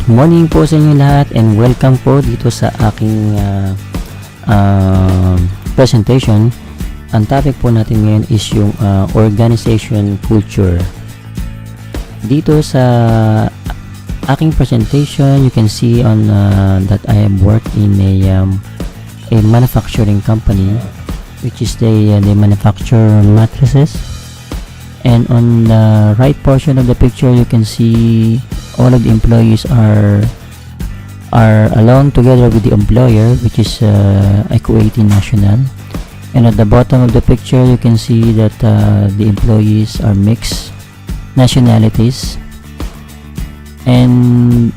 Morning po sa inyo lahat and welcome po dito sa aking presentation. Ang topic po natin ngayon is yung organization culture. Dito sa aking presentation, you can see on that I have worked in a manufacturing company, which is they manufacture mattresses. And on the right portion of the picture, you can see all of the employees are along together with the employer, which is a Kuwaiti national. And at the bottom of the picture, you can see that the employees are mixed nationalities. And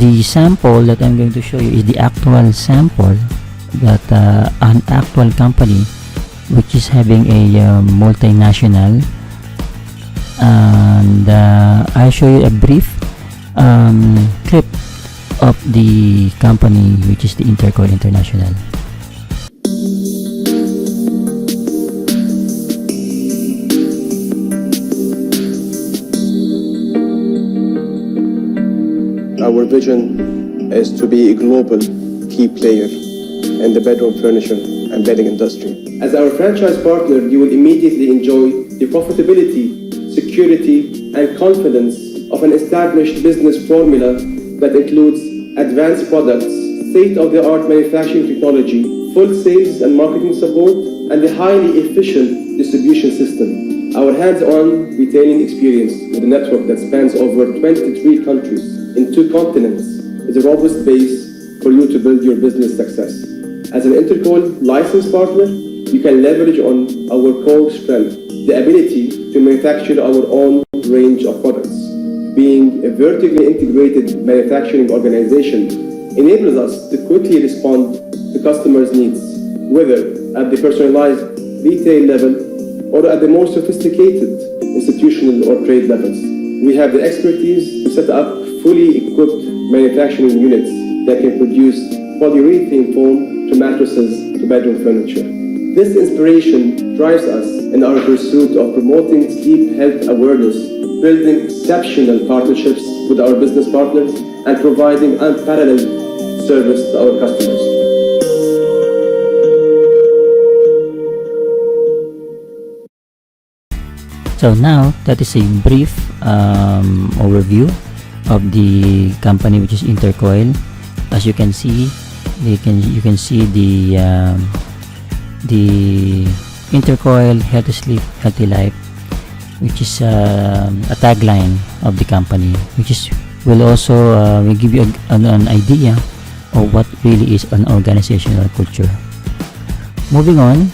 the sample that I'm going to show you is the actual sample that an actual company which is having a multinational, and I'll show you a brief clip of the company which is the Intercoil International. Our vision is to be a global key player in the bedroom furniture and bedding industry. As our franchise partner, you will immediately enjoy the profitability, security, and confidence of an established business formula that includes advanced products, state-of-the-art manufacturing technology, full sales and marketing support, and a highly efficient distribution system. Our hands-on retailing experience with a network that spans over 23 countries in 2 continents is a robust base for you to build your business success. As an Intercoil licensed partner, you can leverage on our core strength, the ability to manufacture our own range of products. Being a vertically integrated manufacturing organization enables us to quickly respond to customers' needs, whether at the personalized retail level or at the more sophisticated institutional or trade levels. We have the expertise to set up fully equipped manufacturing units that can produce polyurethane foam to mattresses to bedroom furniture. This inspiration drives us in our pursuit of promoting sleep health awareness, building exceptional partnerships with our business partners, and providing unparalleled service to our customers. So now that is a brief overview of the company which is Intercoil. As you can see, you can see the Intercoil Healthy Sleep, Healthy Life, which is a tagline of the company, which is will also will give you an idea of what really is an organizational culture. Moving on,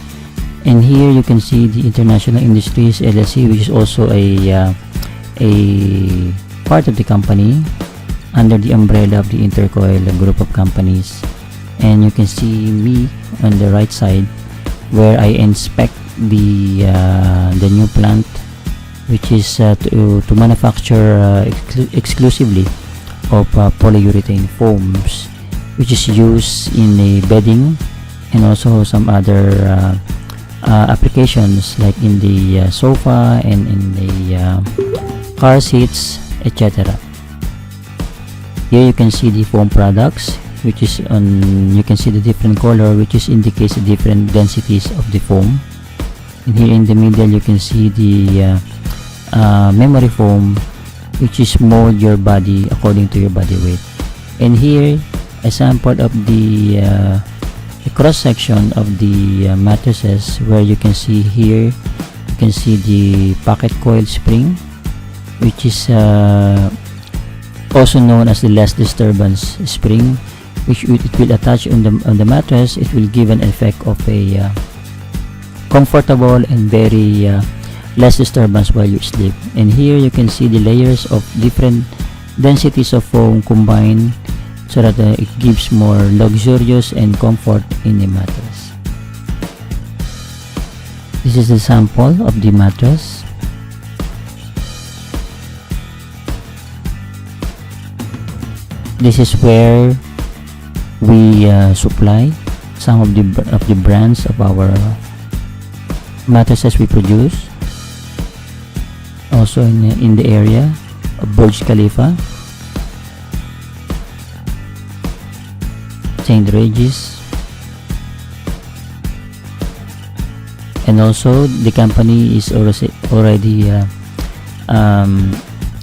and here you can see the International Industries LLC, which is also a part of the company under the umbrella of the Intercoil group of companies. And you can see me on the right side where I inspect the new plant, which is to manufacture exclusively of polyurethane foams, which is used in a bedding and also some other applications like in the sofa and in the car seats, etc. Here you can see the foam products, which is you can see the different color, which is indicates the different densities of the foam. And here in the middle you can see the memory foam, which is mold your body according to your body weight. And here a sample of the cross section of the mattresses, where you can see here you can see the pocket coil spring, which is also known as the less disturbance spring, which it will attach on the mattress. It will give an effect of a comfortable and very less disturbance while you sleep. And here you can see the layers of different densities of foam combined so that it gives more luxurious and comfort in the mattress. This is the sample of the mattress. This is where we supply some of the brands of our mattresses we produce. Also in the area of Burj Khalifa, stained ridges. And also the company is already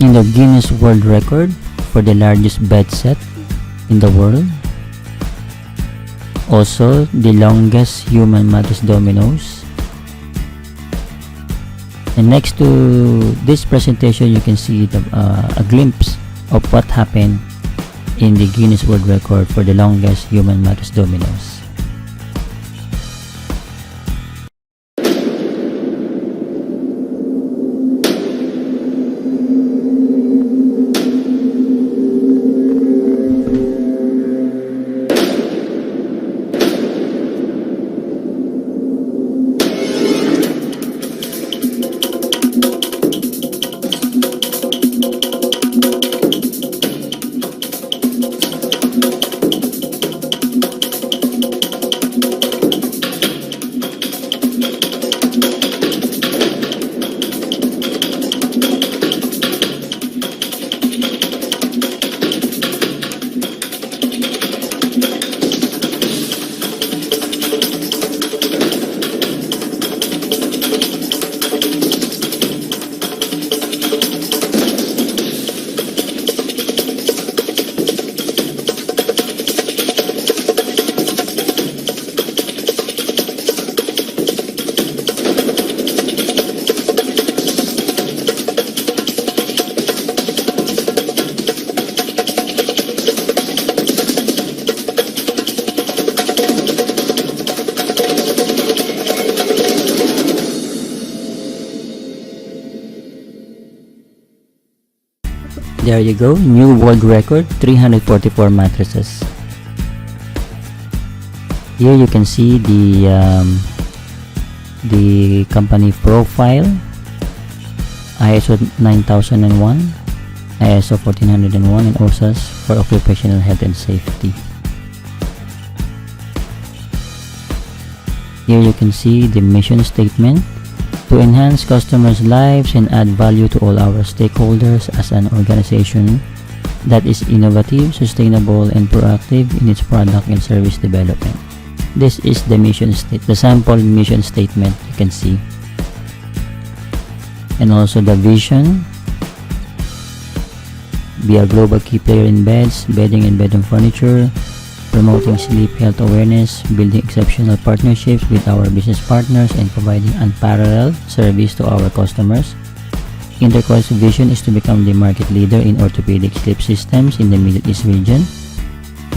in the Guinness World Record for the largest bed set in the world. Also the longest human mattress Dominoes. And next to this presentation, you can see a glimpse of what happened in the Guinness World Record for the longest human mattress Dominoes. There you go, new world record, 344 mattresses. Here you can see the company profile, ISO 9001, ISO 1401, and OSAS for occupational health and safety. Here you can see the mission statement: to enhance customers' lives and add value to all our stakeholders as an organization that is innovative, sustainable, and proactive in its product and service development. This is the the sample mission statement you can see. And also the vision: be a global key player in beds, bedding, and bedroom furniture, promoting sleep health awareness, building exceptional partnerships with our business partners, and providing unparalleled service to our customers. Intercoil's vision is to become the market leader in orthopedic sleep systems in the Middle East region.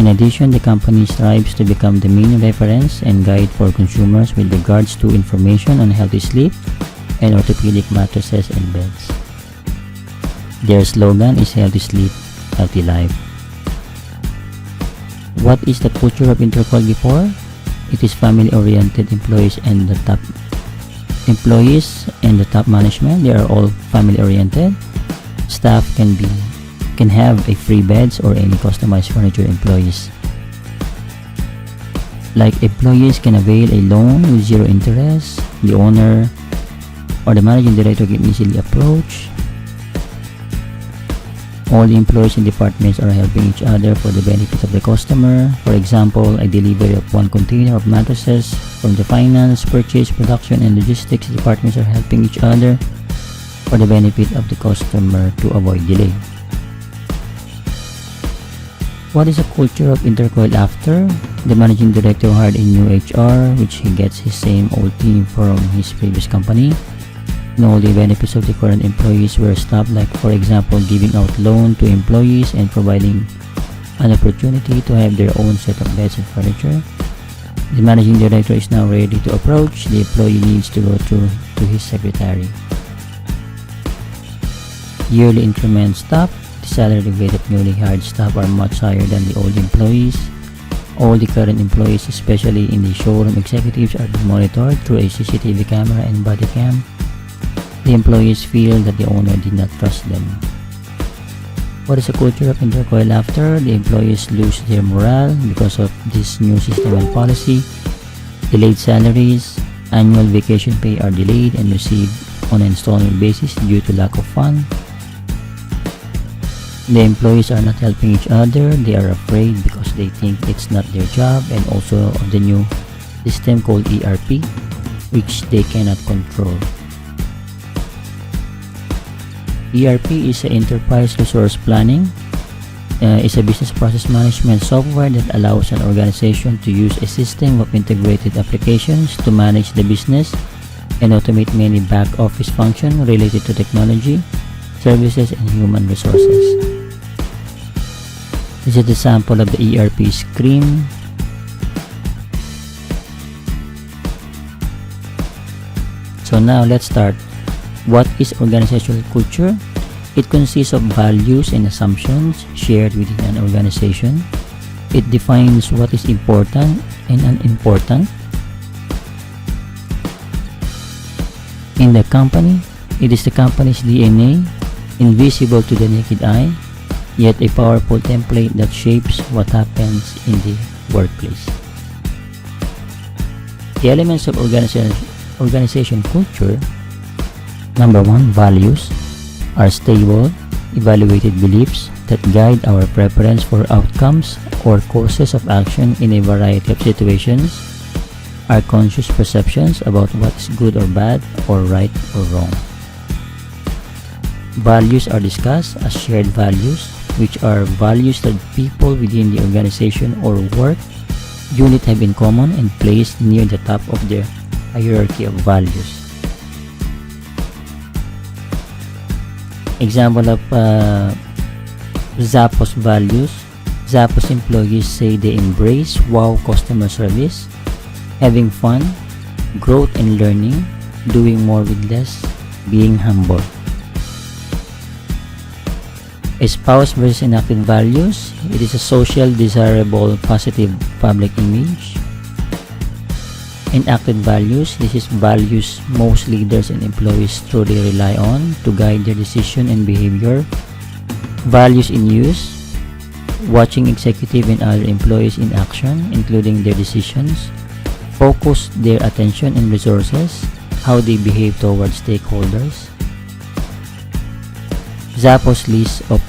In addition, the company strives to become the main reference and guide for consumers with regards to information on healthy sleep and orthopedic mattresses and beds. Their slogan is "Healthy Sleep, Healthy Life." What is the culture of Intercoil before? It is family-oriented employees and the top management. They are all family-oriented. Staff can have a free beds or any customized furniture. Employees can avail a loan with zero interest. The owner or the managing director can easily approach. All the employees and departments are helping each other for the benefit of the customer. For example, a delivery of one container of mattresses from the finance, purchase, production, and logistics departments are helping each other for the benefit of the customer to avoid delay. What is the culture of Intercoil after? The managing director hired a new HR, which he gets his same old team from his previous company. And all the benefits of the current employees were stopped, like for example giving out loan to employees and providing an opportunity to have their own set of beds and furniture. The managing director is now ready to approach. The employee needs to go to his secretary. Yearly increments stop. The salary rate of newly hired staff are much higher than the old employees. All the current employees, especially in the showroom executives, are being monitored through a CCTV camera and body cam. The employees feel that the owner did not trust them. What is the culture of Intercoil after? The employees lose their morale because of this new system and policy. Delayed salaries, annual vacation pay are delayed and received on an installment basis due to lack of funds. The employees are not helping each other. They are afraid because they think it's not their job, and also of the new system called ERP, which they cannot control. ERP is an enterprise resource planning. Is a business process management software that allows an organization to use a system of integrated applications to manage the business and automate many back office functions related to technology, services, and human resources. This is the sample of the ERP screen. So now let's start. What is organizational culture? It consists of values and assumptions shared within an organization. It defines what is important and unimportant in the company. It is the company's DNA, invisible to the naked eye, yet a powerful template that shapes what happens in the workplace. The elements of organization culture. Number 1, values are stable, evaluated beliefs that guide our preference for outcomes or courses of action in a variety of situations, are conscious perceptions about what is good or bad or right or wrong. Values are discussed as shared values, which are values that people within the organization or work unit have in common and placed near the top of their hierarchy of values. Example of Zappos values. Zappos employees say they embrace wow customer service, having fun, growth and learning, doing more with less, being humble. Espouse versus enacted values. It is a social, desirable, positive public image. Enacted values. This is values most leaders and employees truly rely on to guide their decision and behavior. Values in use. Watching executive and other employees in action, including their decisions. Focus their attention and resources, how they behave towards stakeholders. Zappos list of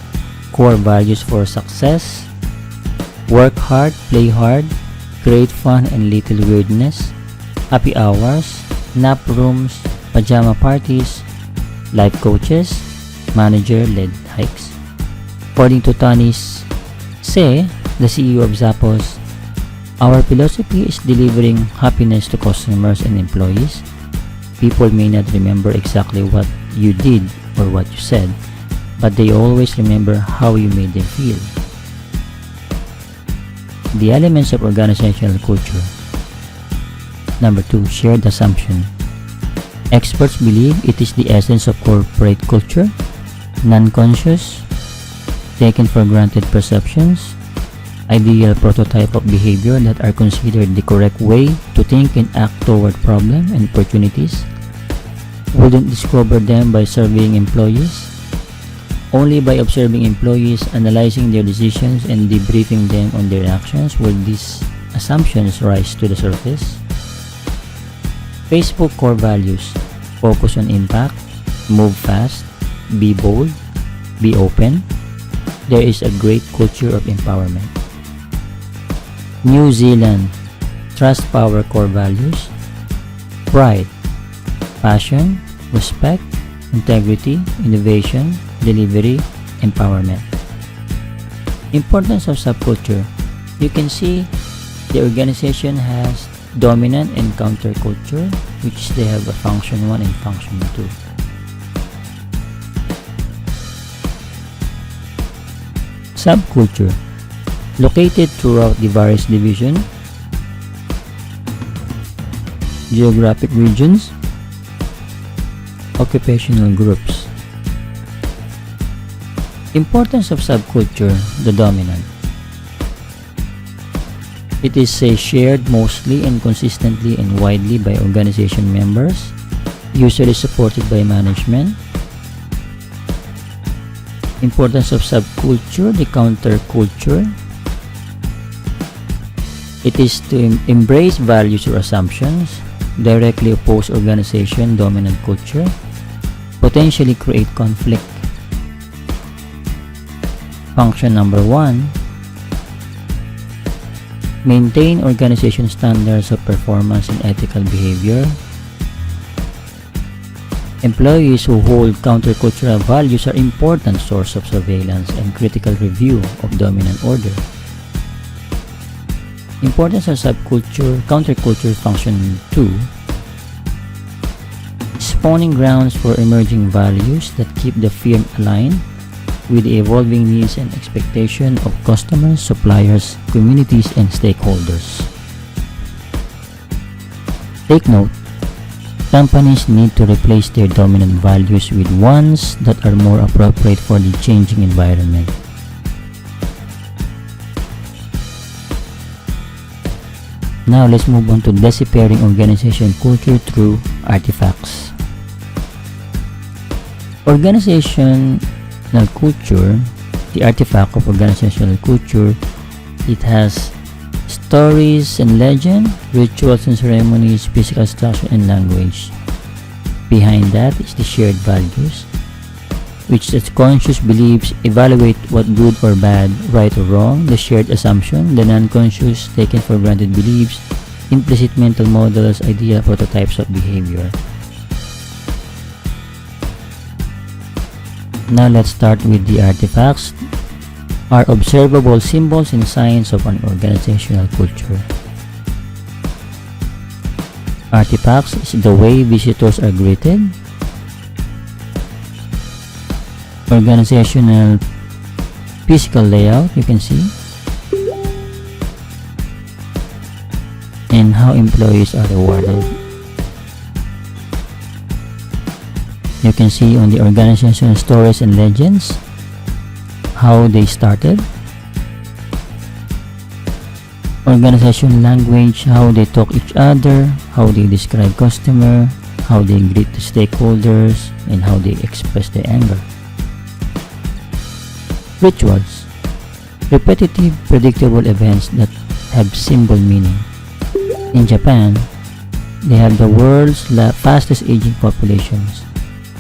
core values for success. Work hard, play hard, create fun and little weirdness. Happy hours, nap rooms, pajama parties, life coaches, manager-led hikes. According to Tony Se, the CEO of Zappos, our philosophy is delivering happiness to customers and employees. People may not remember exactly what you did or what you said, but they always remember how you made them feel. The elements of organizational culture. Number 2, shared assumption. Experts believe it is the essence of corporate culture, non-conscious, taken for granted perceptions, ideal prototype of behavior that are considered the correct way to think and act toward problems and opportunities. Wouldn't discover them by surveying employees. Only by observing employees, analyzing their decisions, and debriefing them on their actions will these assumptions rise to the surface. Facebook core values. Focus on impact, move fast, be bold, be open. There is a great culture of empowerment. New Zealand Trust Power core values. Pride, passion, respect, integrity, innovation, delivery, empowerment. Importance of subculture. You can see the organization has dominant and counterculture, which they have a function 1 and function 2. Subculture. Located throughout the various divisions, geographic regions, occupational groups. Importance of subculture, the dominant. It is shared mostly and consistently and widely by organization members, usually supported by management. Importance of subculture, the counterculture. It is to embrace values or assumptions, directly oppose organization dominant culture, potentially create conflict. Function number 1. Maintain organization standards of performance and ethical behavior. Employees who hold countercultural values are important source of surveillance and critical review of dominant order. Importance of subculture, counterculture function 2. Spawning grounds for emerging values that keep the firm aligned with the evolving needs and expectations of customers, suppliers, communities, and stakeholders. Take note, companies need to replace their dominant values with ones that are more appropriate for the changing environment. Now let's move on to deciphering organization culture through artifacts. Organizational culture, the artifact of organizational culture, it has stories and legend, rituals and ceremonies, physical structure and language. Behind that is the shared values, which the conscious beliefs evaluate what good or bad, right or wrong, the shared assumption, the non-conscious taken for granted beliefs, implicit mental models, ideal prototypes of behavior. Now let's start with the artifacts, are observable symbols and signs of an organizational culture. Artifacts is the way visitors are greeted. Organizational physical layout, you can see, and how employees are rewarded. You can see on the organizational stories and legends how they started. Organization language, how they talk each other, how they describe customer, how they greet the stakeholders, and how they express their anger. Rituals, repetitive, predictable events that have symbol meaning. In Japan, they have the world's fastest aging populations.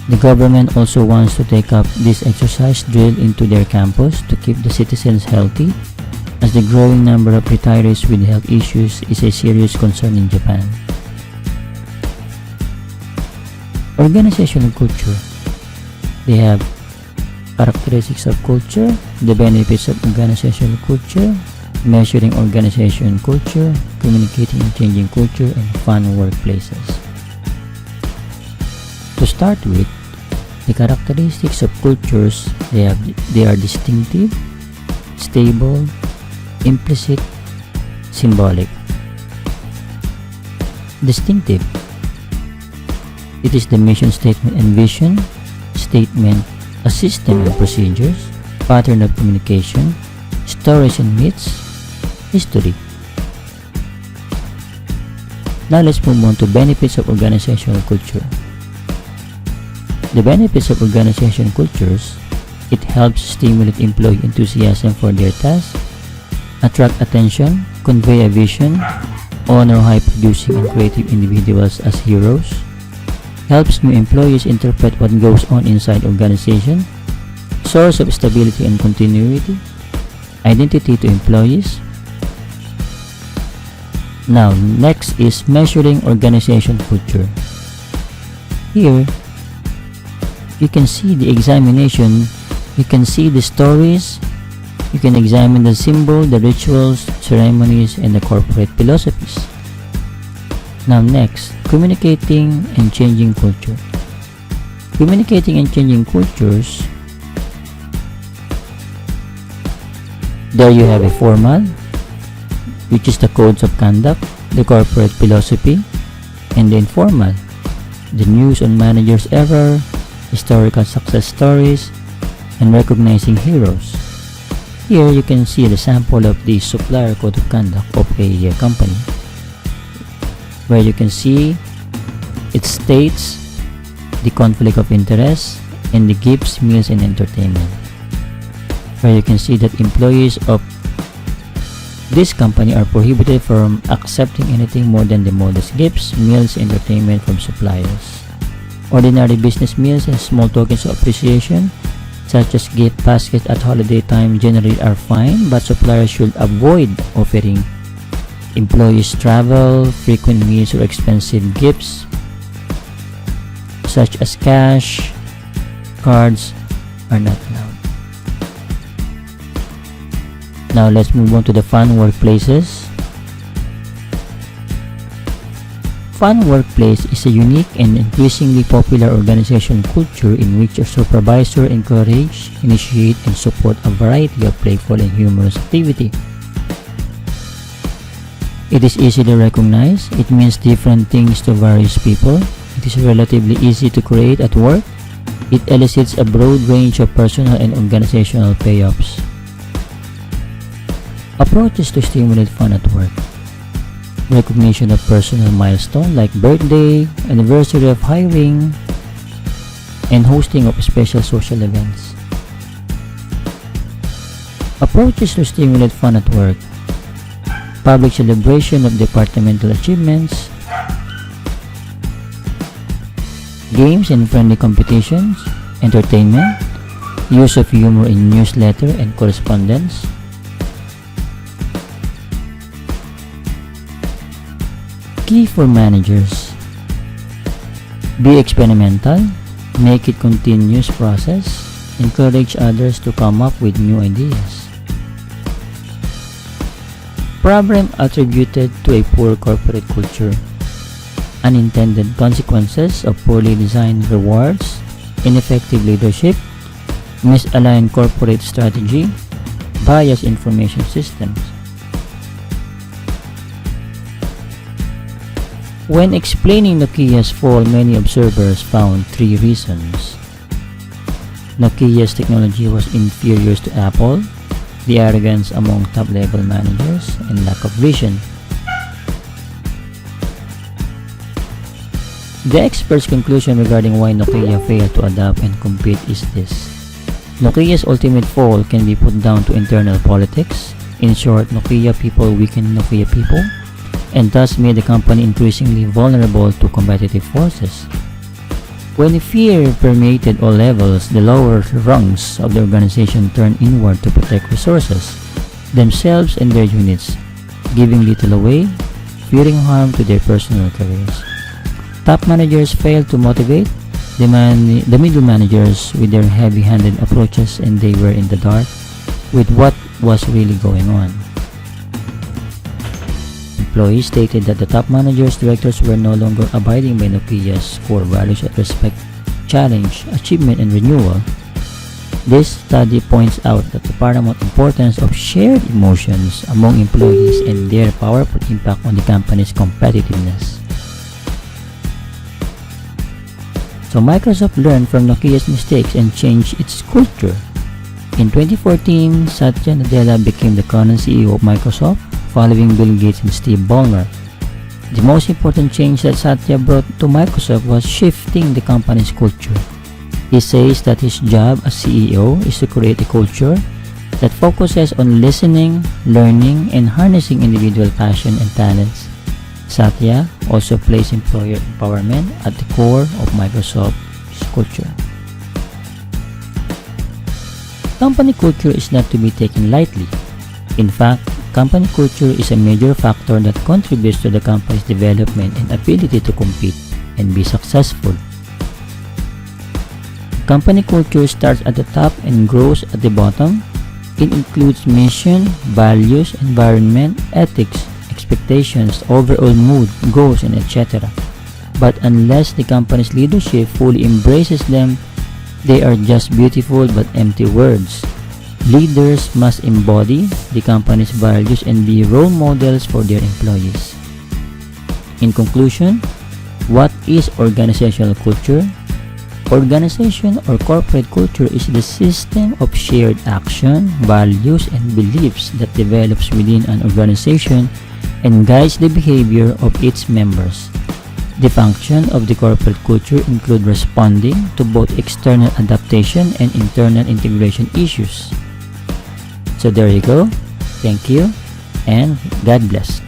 The government also wants to take up this exercise drill into their campus to keep the citizens healthy, as the growing number of retirees with health issues is a serious concern in Japan. Organizational culture. They have characteristics of culture, the benefits of organizational culture, measuring organization culture, communicating and changing culture, and fun workplaces. To start with, the characteristics of cultures, they are distinctive, stable, implicit, symbolic. Distinctive. It is the mission statement and vision statement, a system and procedures, pattern of communication, stories and myths, history. Now let's move on to benefits of organizational culture. The benefits of organization cultures, it helps stimulate employee enthusiasm for their tasks, attract attention, convey a vision, honor high-producing and creative individuals as heroes, helps new employees interpret what goes on inside organization, source of stability and continuity, identity to employees. Now, next is measuring organization culture. Here, you can see the examination, you can see the stories, you can examine the symbol, the rituals, ceremonies, and the corporate philosophies. Now next, communicating and changing culture. Communicating and changing cultures. There you have a formal, which is the codes of conduct, the corporate philosophy, and the informal, the news on managers' error, historical success stories, and recognizing heroes. Here you can see the sample of the supplier code of conduct of a company, where you can see it states the conflict of interest and the gifts, meals, and entertainment, where you can see that employees of this company are prohibited from accepting anything more than the modest gifts, meals, entertainment from suppliers. Ordinary business meals and small tokens of appreciation, such as gift baskets at holiday time, generally are fine, but suppliers should avoid offering Employees travel, frequent meals or expensive gifts such as cash, cards are not allowed. Now let's move on to the fun workplaces. Fun workplace is a unique and increasingly popular organization culture in which a supervisor encourages, initiates, and supports a variety of playful and humorous activity. It is easily recognized. It means different things to various people. It is relatively easy to create at work. It elicits a broad range of personal and organizational payoffs. Approaches to stimulate fun at work. Recognition of personal milestones like birthday, anniversary of hiring, and hosting of special social events. Approaches to stimulate fun at work. Public celebration of departmental achievements, games and friendly competitions, entertainment, use of humor in newsletter and correspondence. Key for managers: be experimental, make it continuous process, encourage others to come up with new ideas. Problem attributed to a poor corporate culture: unintended consequences of poorly designed rewards, ineffective leadership, misaligned corporate strategy, biased information systems. When explaining Nokia's fall, many observers found three reasons. Nokia's technology was inferior to Apple, the arrogance among top-level managers, and lack of vision. The experts' conclusion regarding why Nokia failed to adapt and compete is this. Nokia's ultimate fall can be put down to internal politics. In short, Nokia people weakened Nokia people, and thus made the company increasingly vulnerable to competitive forces. When fear permeated all levels, the lower rungs of the organization turned inward to protect resources, themselves and their units, giving little away, fearing harm to their personal careers. Top managers failed to motivate the middle managers with their heavy-handed approaches, and they were in the dark with what was really going on. Employees stated that the top managers' directors were no longer abiding by Nokia's core values of respect, challenge, achievement, and renewal. This study points out that the paramount importance of shared emotions among employees and their powerful impact on the company's competitiveness. So Microsoft learned from Nokia's mistakes and changed its culture. In 2014, Satya Nadella became the current CEO of Microsoft, following Bill Gates and Steve Ballmer. The most important change that Satya brought to Microsoft was shifting the company's culture. He says that his job as CEO is to create a culture that focuses on listening, learning, and harnessing individual passion and talents. Satya also placed employer empowerment at the core of Microsoft's culture. Company culture is not to be taken lightly. In fact, company culture is a major factor that contributes to the company's development and ability to compete and be successful. Company culture starts at the top and grows at the bottom. It includes mission, values, environment, ethics, expectations, overall mood, goals, and etc. But unless the company's leadership fully embraces them, they are just beautiful but empty words. Leaders must embody the company's values and be role models for their employees. In conclusion, what is organizational culture? Organization or corporate culture is the system of shared action, values, and beliefs that develops within an organization and guides the behavior of its members. The function of the corporate culture include responding to both external adaptation and internal integration issues. So there you go. Thank you and God bless.